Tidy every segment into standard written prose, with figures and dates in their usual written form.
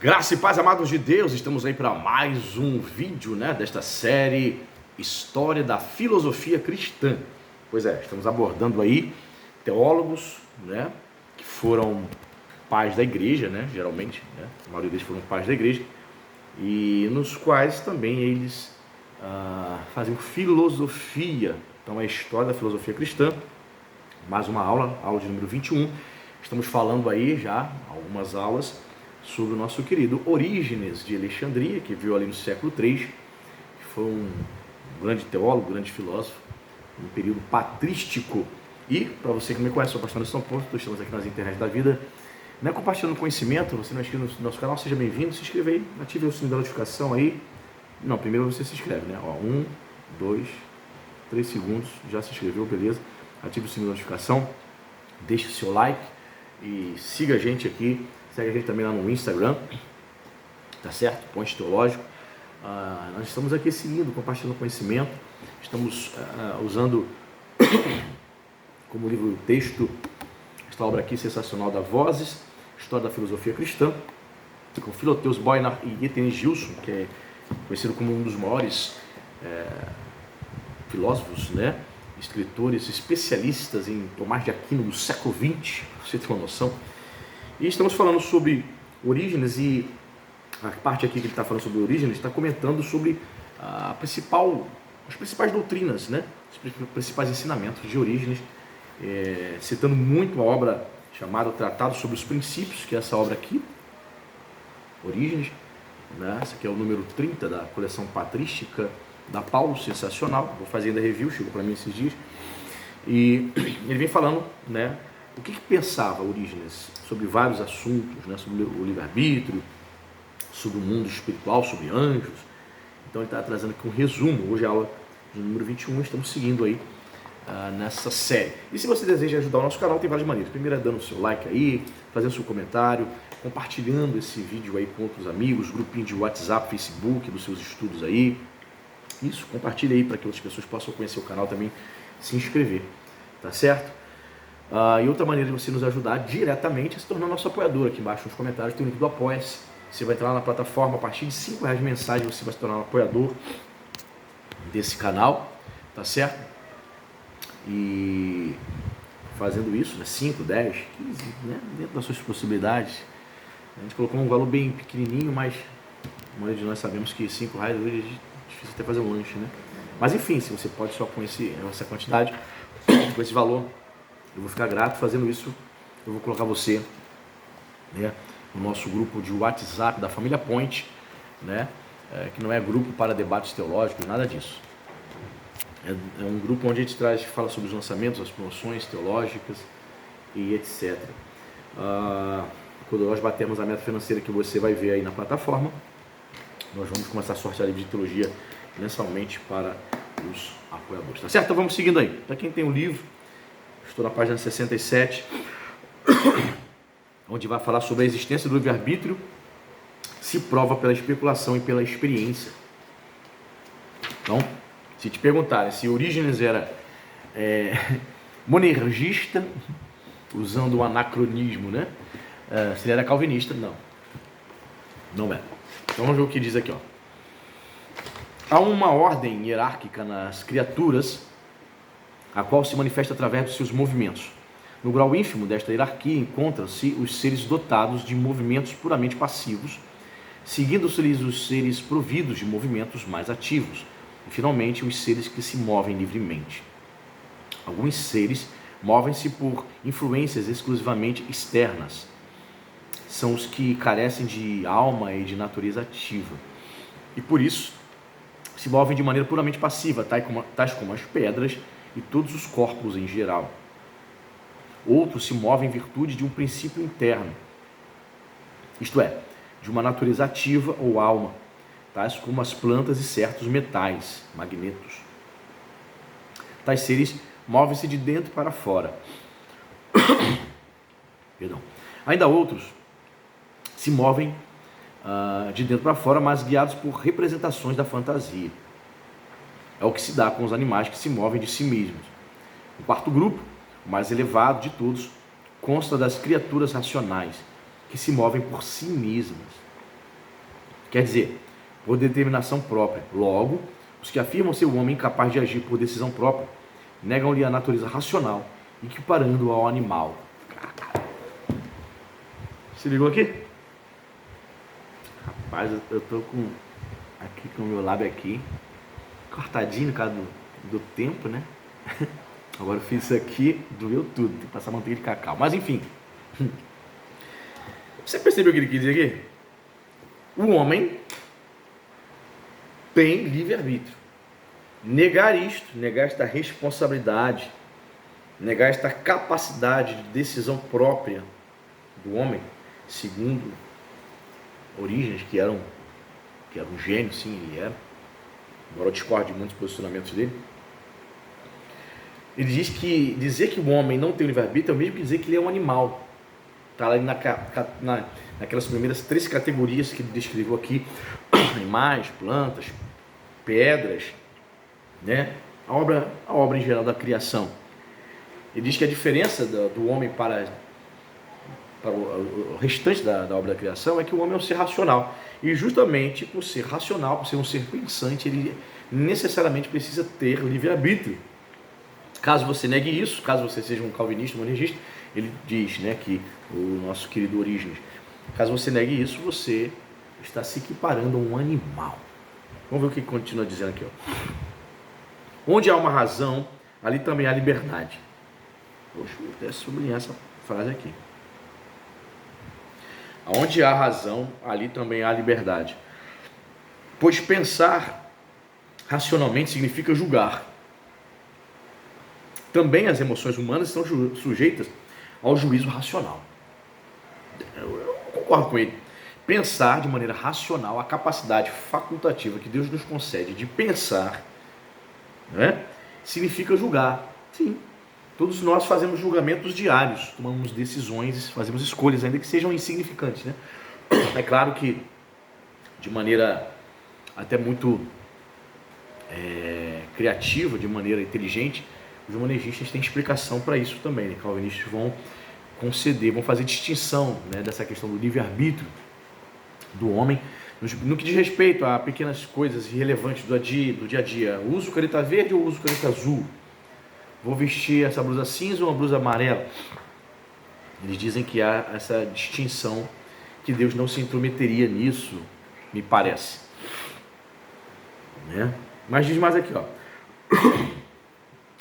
Graça e paz, amados de Deus, estamos aí para mais um vídeo, desta série História da Filosofia Cristã. Pois é, estamos abordando aí teólogos, que foram pais da igreja, geralmente, a maioria deles foram pais da igreja, e nos quais também eles faziam filosofia. Então, a História da Filosofia Cristã, mais uma aula de número 21. Estamos falando aí já algumas aulas sobre o nosso querido Orígenes de Alexandria, que viveu ali no século III, que foi um grande teólogo, grande filósofo, um período patrístico. E, para você que não me conhece, sou o pastor Anderson Porto, estamos aqui nas internet da vida, compartilhando conhecimento. Você não é inscrito no nosso canal, seja bem-vindo, se inscreva aí, ative o sininho da notificação aí. Não, primeiro você se inscreve, 1, 2, 3 segundos, já se inscreveu, beleza? Ative o sininho da notificação, deixe o seu like e siga a gente aqui. Segue a gente também lá no Instagram, tá certo? Ponte Teológico. Nós estamos aqui seguindo, compartilhando conhecimento. Estamos usando como livro texto esta obra aqui sensacional da Vozes, História da Filosofia Cristã, com Philotheus Boynard e Etienne Gilson, que é conhecido como um dos maiores filósofos, escritores, especialistas em Tomás de Aquino do século XX, pra você ter uma noção. E estamos falando sobre Orígenes, e a parte aqui que ele está falando sobre Orígenes está comentando sobre as principais doutrinas, os principais ensinamentos de Orígenes, citando muito a obra chamada Tratado sobre os Princípios, que é essa obra aqui, Orígenes, essa aqui é o número 30 da coleção patrística da Paulo, sensacional. Vou fazer ainda review, chegou para mim esses dias, e ele vem falando, o que pensava Orígenes sobre vários assuntos, sobre o livre-arbítrio, sobre o mundo espiritual, sobre anjos. Então ele está trazendo aqui um resumo. Hoje é a aula de número 21, estamos seguindo aí nessa série. E se você deseja ajudar o nosso canal, tem várias maneiras. Primeiro é dando o seu like aí, fazendo seu comentário, compartilhando esse vídeo aí com outros amigos, grupinho de WhatsApp, Facebook, dos seus estudos aí. Isso, compartilha aí para que outras pessoas possam conhecer o canal também, se inscrever, tá certo? E outra maneira de você nos ajudar diretamente é se tornar nosso apoiador. Aqui embaixo nos comentários tem o link do Apoia-se. Você vai entrar lá na plataforma, a partir de R$5 mensagem você vai se tornar um apoiador desse canal, tá certo? E fazendo isso, 5, 10, 15, dentro das suas possibilidades. A gente colocou um valor bem pequenininho, mas a maioria de nós sabemos que R$5 hoje é difícil até fazer um lanche, Mas enfim, se você pode só com essa quantidade, com esse valor, eu vou ficar grato. Fazendo isso, eu vou colocar você, no nosso grupo de WhatsApp da família Point, que não é grupo para debates teológicos, nada disso. É um grupo onde a gente fala sobre os lançamentos, as promoções teológicas e etc. Quando nós batermos a meta financeira que você vai ver aí na plataforma, nós vamos começar a sortear livro de teologia mensalmente para os apoiadores, tá certo? Então vamos seguindo aí. Para quem tem o livro, estou na página 67, onde vai falar sobre a existência do livre-arbítrio, se prova pela especulação e pela experiência. Então, se te perguntarem se Orígenes era monergista, usando o anacronismo, se ele era calvinista, não é. Então vamos ver o que diz aqui, Há uma ordem hierárquica nas criaturas, a qual se manifesta através dos seus movimentos. No grau ínfimo desta hierarquia encontram-se os seres dotados de movimentos puramente passivos, seguindo-se-lhes os seres providos de movimentos mais ativos, e finalmente os seres que se movem livremente. Alguns seres movem-se por influências exclusivamente externas. São os que carecem de alma e de natureza ativa, e por isso se movem de maneira puramente passiva, tais como as pedras e todos os corpos em geral. Outros se movem em virtude de um princípio interno, isto é, de uma natureza ativa ou alma, tais como as plantas e certos metais, magnetos. Tais seres movem-se de dentro para fora. Ainda outros se movem de dentro para fora, mas guiados por representações da fantasia. É o que se dá com os animais que se movem de si mesmos. O quarto grupo, o mais elevado de todos, consta das criaturas racionais, que se movem por si mesmas. Quer dizer, por determinação própria. Logo, os que afirmam ser o homem incapaz de agir por decisão própria, negam-lhe a natureza racional, equiparando-o ao animal. Se ligou aqui? Rapaz, eu tô aqui com o meu lábio aqui, cortadinho por causa do tempo, né? Agora eu fiz isso aqui, doeu tudo, tem que passar manteiga de cacau. Mas enfim, você percebeu o que ele quis dizer aqui? O homem tem livre-arbítrio. Negar isto, negar esta responsabilidade, negar esta capacidade de decisão própria do homem, segundo Orígenes, que era um gênio, sim, ele era, embora eu discorde de muitos posicionamentos dele, ele diz que dizer que o homem não tem livre-arbítrio é o mesmo que dizer que ele é um animal. Está lá naquelas primeiras 3 categorias que ele descreveu aqui: animais, plantas, pedras, né? A obra em geral da criação. Ele diz que a diferença do homem para o restante da obra da criação é que o homem é um ser racional. E justamente por ser racional, por ser um ser pensante, ele necessariamente precisa ter livre-arbítrio. Caso você negue isso, caso você seja um calvinista, um monergista, ele diz, né, que o nosso querido Orígenes, caso você negue isso, você está se equiparando a um animal. Vamos ver o que continua dizendo aqui. Ó. Onde há uma razão, ali também há liberdade. Poxa, vou até sublinhar essa frase aqui. Onde há razão, ali também há liberdade. Pois pensar racionalmente significa julgar. Também as emoções humanas estão sujeitas ao juízo racional. Eu concordo com ele. Pensar de maneira racional, a capacidade facultativa que Deus nos concede de pensar, né, significa julgar. Sim, todos nós fazemos julgamentos diários, tomamos decisões, fazemos escolhas, ainda que sejam insignificantes, né? É claro que de maneira até muito criativa, de maneira inteligente, os monergistas têm explicação para isso também, né? Calvinistas vão conceder, vão fazer distinção, né, dessa questão do livre-arbítrio do homem, no que diz respeito a pequenas coisas irrelevantes do dia a dia. Uso caneta verde ou uso caneta azul? Vou vestir essa blusa cinza ou uma blusa amarela? Eles dizem que há essa distinção, que Deus não se intrometeria nisso, me parece. Né? Mas diz mais aqui, ó.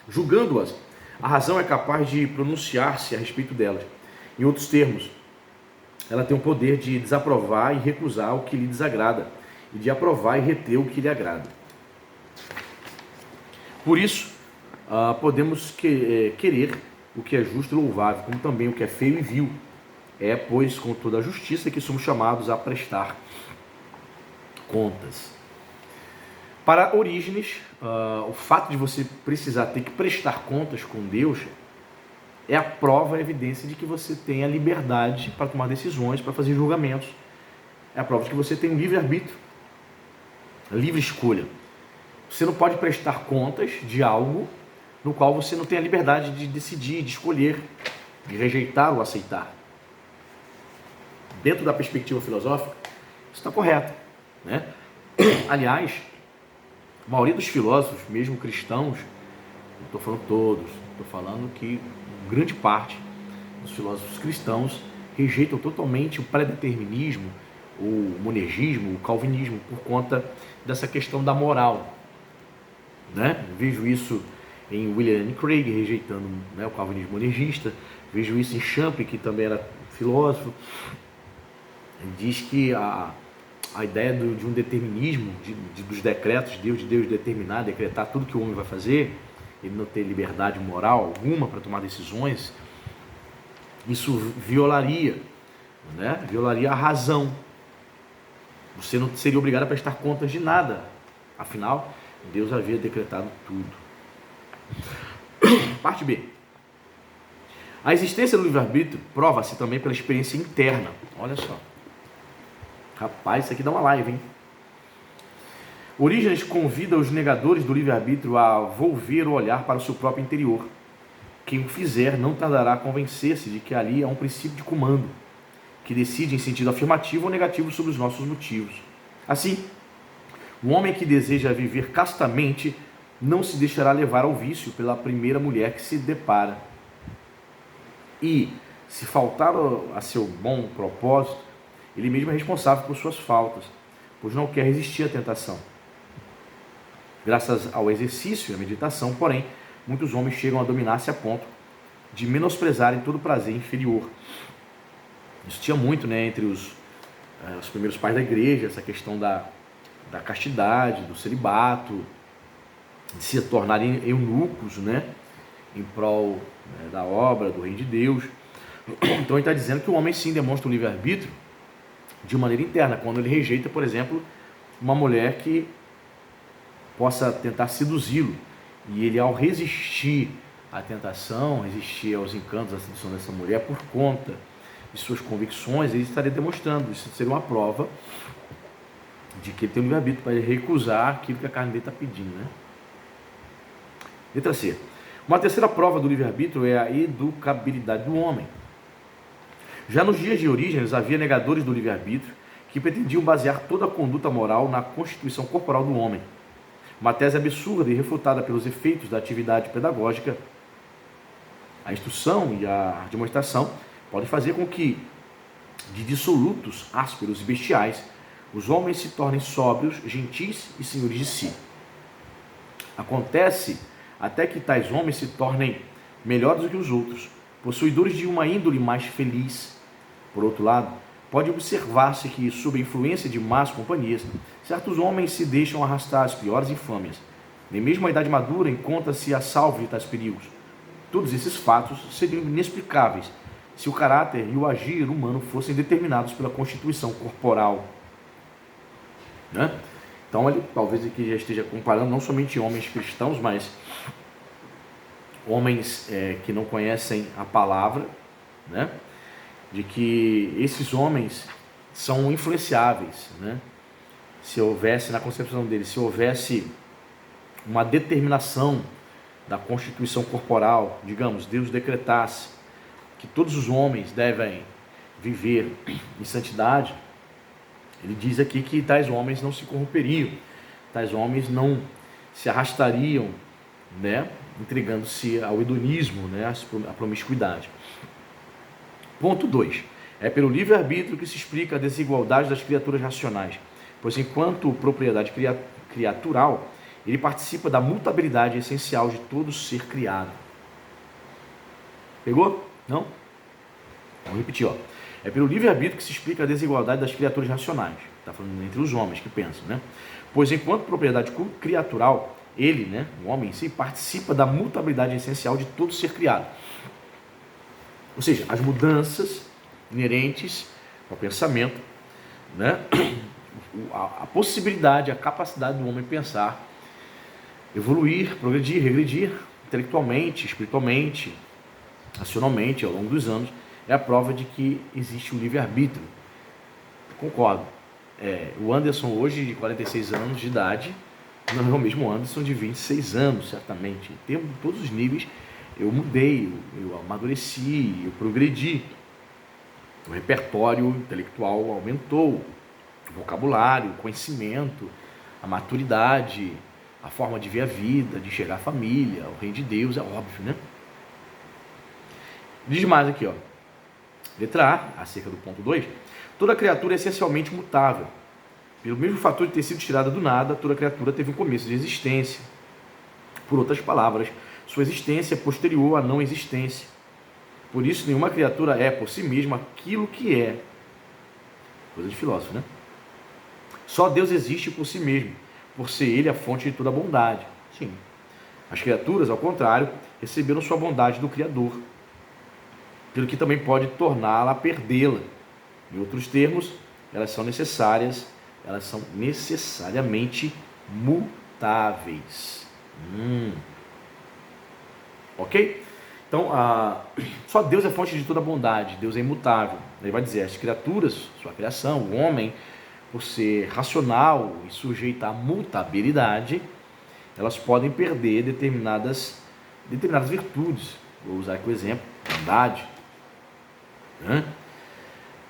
Julgando-as, a razão é capaz de pronunciar-se a respeito delas. Em outros termos, ela tem o poder de desaprovar e recusar o que lhe desagrada, e de aprovar e reter o que lhe agrada. Por isso, podemos querer o que é justo e louvável, como também o que é feio e vil. É, pois, com toda a justiça que somos chamados a prestar contas. Para Orígenes, o fato de você precisar ter que prestar contas com Deus é a prova, a evidência de que você tem a liberdade para tomar decisões, para fazer julgamentos. É a prova de que você tem um livre-arbítrio, livre escolha. Você não pode prestar contas de algo no qual você não tem a liberdade de decidir, de escolher, de rejeitar ou aceitar. Dentro da perspectiva filosófica, isso está correto, né? Aliás, a maioria dos filósofos, mesmo cristãos, não estou falando todos, estou falando que grande parte dos filósofos cristãos rejeitam totalmente o predeterminismo, o monergismo, o calvinismo, por conta dessa questão da moral, né? Vejo isso em William Lane Craig, rejeitando, né, o calvinismo monergista. Vejo isso em Champlin, que também era filósofo. Ele diz que a ideia de um determinismo, dos decretos de Deus determinar, decretar tudo que o homem vai fazer, ele não ter liberdade moral alguma para tomar decisões, isso violaria, né? Violaria a razão. Você não seria obrigado a prestar contas de nada. Afinal, Deus havia decretado tudo. Parte B. A existência do livre-arbítrio prova-se também pela experiência interna. Olha só. Rapaz, isso aqui dá uma live, hein? Orígenes convida os negadores do livre-arbítrio a volver o olhar para o seu próprio interior. Quem o fizer não tardará a convencer-se de que ali há um princípio de comando, que decide em sentido afirmativo ou negativo sobre os nossos motivos. Assim, o homem que deseja viver castamente não se deixará levar ao vício pela primeira mulher que se depara. E, se faltar a seu bom propósito, ele mesmo é responsável por suas faltas, pois não quer resistir à tentação. Graças ao exercício e à meditação, porém, muitos homens chegam a dominar-se a ponto de menosprezarem todo prazer inferior. Isso tinha muito, né, entre os primeiros pais da igreja, essa questão da castidade, do celibato, de se tornarem eunucos, né, em prol, né, da obra, do reino de Deus. Então ele está dizendo que o homem sim demonstra o livre-arbítrio de maneira interna, quando ele rejeita, por exemplo, uma mulher que possa tentar seduzi-lo. E ele, ao resistir à tentação, resistir aos encantos, à sedução dessa mulher, por conta de suas convicções, ele estaria demonstrando. Isso seria uma prova de que ele tem um livre-arbítrio para ele recusar aquilo que a carne dele está pedindo, né? Letra C. Uma terceira prova do livre-arbítrio é a educabilidade do homem. Já nos dias de Orígenes havia negadores do livre-arbítrio que pretendiam basear toda a conduta moral na constituição corporal do homem. Uma tese absurda e refutada pelos efeitos da atividade pedagógica. A instrução e a demonstração podem fazer com que, de dissolutos, ásperos e bestiais, os homens se tornem sóbrios, gentis e senhores de si. Acontece até que tais homens se tornem melhores do que os outros, possuidores de uma índole mais feliz. Por outro lado, pode observar-se que, sob a influência de más companhias, certos homens se deixam arrastar às piores infâmias. Nem mesmo a idade madura encontra-se a salvo de tais perigos. Todos esses fatos seriam inexplicáveis se o caráter e o agir humano fossem determinados pela constituição corporal, né? Então ele talvez aqui já esteja comparando não somente homens cristãos, mas homens que não conhecem a palavra, né? De que esses homens são influenciáveis, né? Se houvesse, na concepção deles, se houvesse uma determinação da constituição corporal, digamos, Deus decretasse que todos os homens devem viver em santidade, ele diz aqui que tais homens não se corromperiam, tais homens não se arrastariam, né, entregando-se ao hedonismo, né, à promiscuidade. Ponto 2. É pelo livre-arbítrio que se explica a desigualdade das criaturas racionais, pois enquanto propriedade criatural, ele participa da mutabilidade essencial de todo ser criado. Pegou? Não? Vamos repetir, ó. É pelo livre-arbítrio que se explica a desigualdade das criaturas racionais. Está falando entre os homens que pensam, né? Pois enquanto propriedade criatural, ele, né, o homem em si, participa da mutabilidade essencial de todo ser criado. Ou seja, as mudanças inerentes ao pensamento, né? A possibilidade, a capacidade do homem pensar, evoluir, progredir, regredir, intelectualmente, espiritualmente, racionalmente, ao longo dos anos, é a prova de que existe um livre-arbítrio. Concordo. O Anderson hoje, de 46 anos de idade, não é o mesmo Anderson de 26 anos, certamente. Em todos os níveis, eu mudei, eu amadureci, eu progredi. O repertório intelectual aumentou, o vocabulário, o conhecimento, a maturidade, a forma de ver a vida, de enxergar a família, o reino de Deus, é óbvio, né? Diz mais aqui, ó. Letra A, acerca do ponto 2. Toda criatura é essencialmente mutável. Pelo mesmo fator de ter sido tirada do nada, toda criatura teve um começo de existência. Por outras palavras, sua existência é posterior à não existência. Por isso, nenhuma criatura é, por si mesma, aquilo que é. Coisa de filósofo, né? Só Deus existe por si mesmo, por ser Ele a fonte de toda a bondade. Sim. As criaturas, ao contrário, receberam sua bondade do Criador, pelo que também pode torná-la a perdê-la. Em outros termos, elas são necessárias, elas são necessariamente mutáveis. Ok? Então, só Deus é fonte de toda bondade, Deus é imutável. Ele vai dizer, as criaturas, sua criação, o homem, por ser racional e sujeito à mutabilidade, elas podem perder determinadas virtudes. Vou usar aqui o exemplo, bondade, né?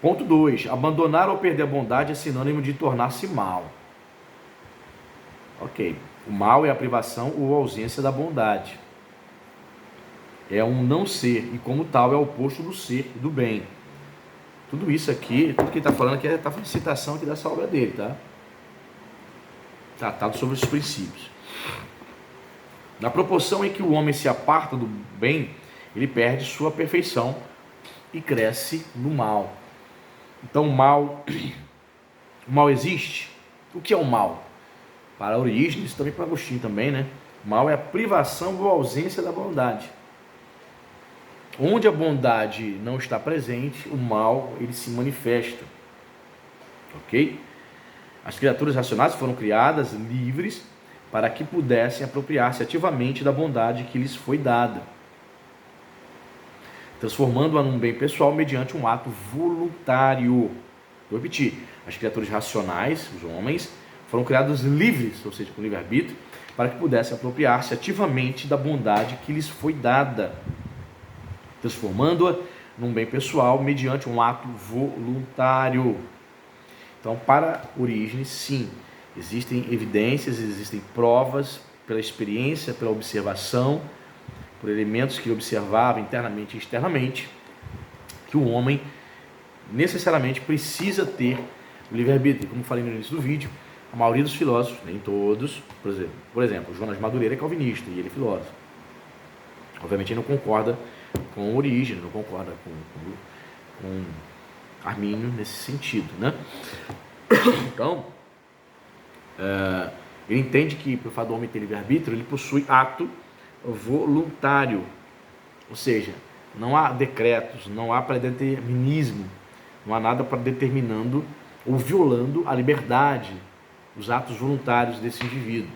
Ponto 2. Abandonar ou perder a bondade é sinônimo de tornar-se mal. Ok. O mal é a privação ou ausência da bondade. É um não ser, e como tal é o oposto do ser e do bem. Tudo isso aqui, tudo que ele está falando aqui, está fazendo citação aqui dessa obra dele, tá? Tratado sobre os princípios. Na proporção em que o homem se aparta do bem, ele perde sua perfeição e cresce no mal. Então o mal existe. O que é o mal? Para Orígenes, também para Agostinho também, né? O mal é a privação ou ausência da bondade. Onde a bondade não está presente, o mal ele se manifesta. Ok? As criaturas racionais foram criadas livres para que pudessem apropriar-se ativamente da bondade que lhes foi dada, transformando-a num bem pessoal mediante um ato voluntário. Vou repetir, as criaturas racionais, os homens, foram criados livres, ou seja, com livre-arbítrio, para que pudessem apropriar-se ativamente da bondade que lhes foi dada, transformando-a num bem pessoal mediante um ato voluntário. Então, para Orígenes, sim, existem evidências, existem provas pela experiência, pela observação, por elementos que ele observava internamente e externamente, que o homem necessariamente precisa ter o livre-arbítrio. Como falei no início do vídeo, a maioria dos filósofos, nem todos, por exemplo, Jonas Madureira é calvinista e ele é filósofo. Obviamente ele não concorda com Orígenes, não concorda com Armínio nesse sentido, né? Então, ele entende que, pelo fato do homem ter livre-arbítrio, ele possui ato voluntário, ou seja, não há decretos, não há predeterminismo, não há nada para determinando ou violando a liberdade, os atos voluntários desse indivíduo.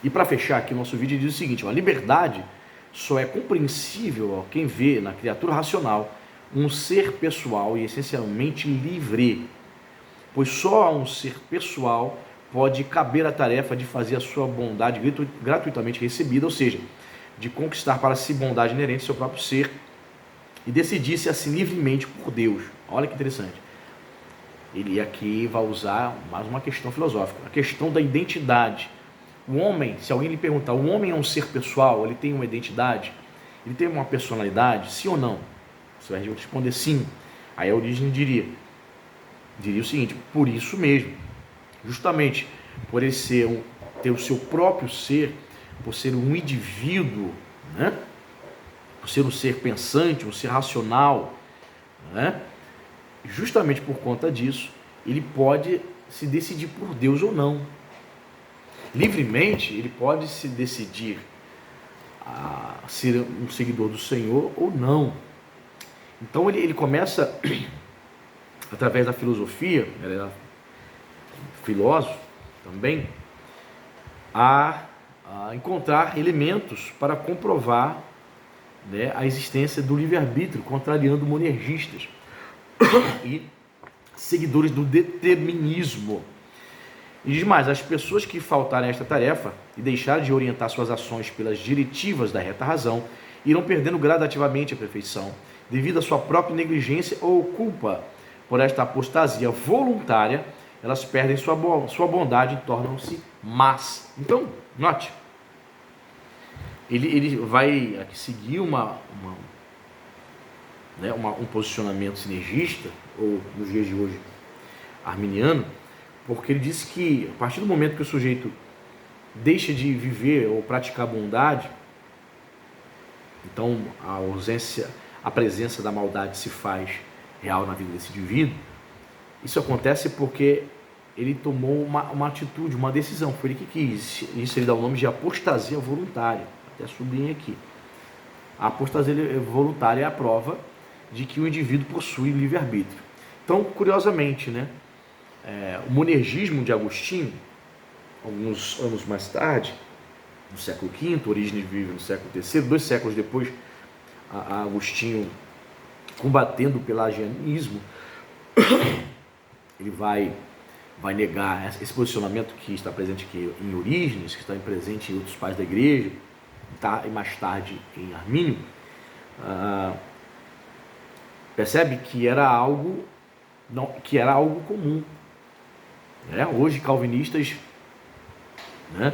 E para fechar aqui o nosso vídeo, ele diz o seguinte: a liberdade só é compreensível a quem vê na criatura racional um ser pessoal e essencialmente livre, pois só a um ser pessoal pode caber a tarefa de fazer a sua bondade gratuitamente recebida, ou seja, de conquistar para si bondade inerente ao seu próprio ser e decidir-se assim livremente por Deus. Olha que interessante. Ele aqui vai usar mais uma questão filosófica, a questão da identidade. O homem, se alguém lhe perguntar, o homem é um ser pessoal, ele tem uma identidade, ele tem uma personalidade, sim ou não? Você vai responder sim. Aí a Origem diria o seguinte: por isso mesmo, justamente por ele ter o seu próprio ser, por ser um indivíduo, né? Por ser um ser pensante, um ser racional, né? Justamente por conta disso, ele pode se decidir por Deus ou não. Livremente, ele pode se decidir a ser um seguidor do Senhor ou não. Então ele começa, através da filosofia, ele era filósofo também, a encontrar elementos para comprovar, né, a existência do livre-arbítrio, contrariando monergistas e seguidores do determinismo. E diz mais: as pessoas que faltarem a esta tarefa e deixarem de orientar suas ações pelas diretivas da reta razão irão perdendo gradativamente a perfeição, devido à sua própria negligência ou culpa. Por esta apostasia voluntária, elas perdem sua bondade e tornam-se más. Então, note, ele vai aqui seguir um posicionamento sinergista, ou nos dias de hoje, arminiano, porque ele diz que a partir do momento que o sujeito deixa de viver ou praticar bondade, então a presença da maldade se faz real na vida desse indivíduo. Isso acontece porque ele tomou uma atitude, uma decisão, foi ele que quis. Isso ele dá o nome de apostasia voluntária, até sublinhei aqui. A apostasia voluntária é a prova de que o indivíduo possui livre-arbítrio. Então, curiosamente, né, o monergismo de Agostinho, alguns anos mais tarde, no século V, Orígenes vive no século III, 2 séculos depois, Agostinho, combatendo o pelagianismo, ele vai negar esse posicionamento que está presente aqui em Orígenes, que está presente em outros pais da igreja, e mais tarde em Armínio. Percebe que era algo, não, que era algo comum. Né? Hoje, calvinistas, né,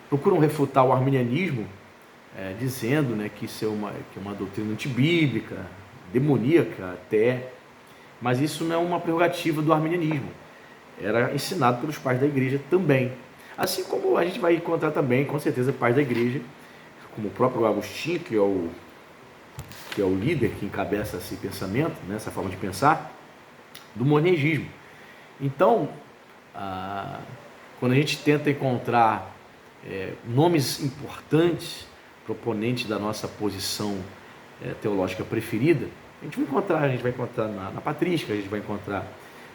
procuram refutar o arminianismo, dizendo, né, que isso que é uma doutrina antibíblica, demoníaca até, mas isso não é uma prerrogativa do arminianismo. Era ensinado pelos pais da igreja também. Assim como a gente vai encontrar também, com certeza, pais da igreja, como o próprio Agostinho, que é o líder que encabeça esse pensamento, né, essa forma de pensar, do monergismo. Então, quando a gente tenta encontrar nomes importantes, proponentes da nossa posição teológica preferida, a gente vai encontrar na patrística, a gente vai encontrar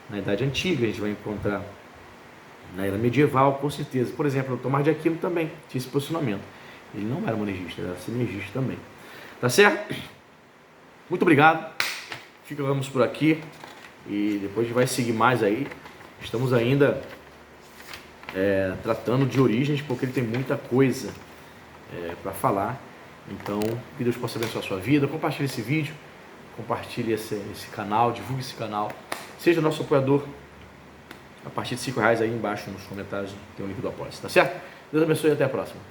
na Idade Antiga, a gente vai encontrar na Era Medieval, com certeza. Por exemplo, o Tomás de Aquino também tinha esse posicionamento. Ele não era monergista, era sinergista também. Tá certo? Muito obrigado. Ficamos por aqui e depois a gente vai seguir mais aí. Estamos ainda tratando de origens, porque ele tem muita coisa para falar. Então, que Deus possa abençoar a sua vida. Compartilhe esse vídeo, compartilhe esse canal, divulgue esse canal. Seja nosso apoiador. A partir de R$5 aí embaixo nos comentários tem o link do Apoia-se, tá certo? Deus abençoe e até a próxima.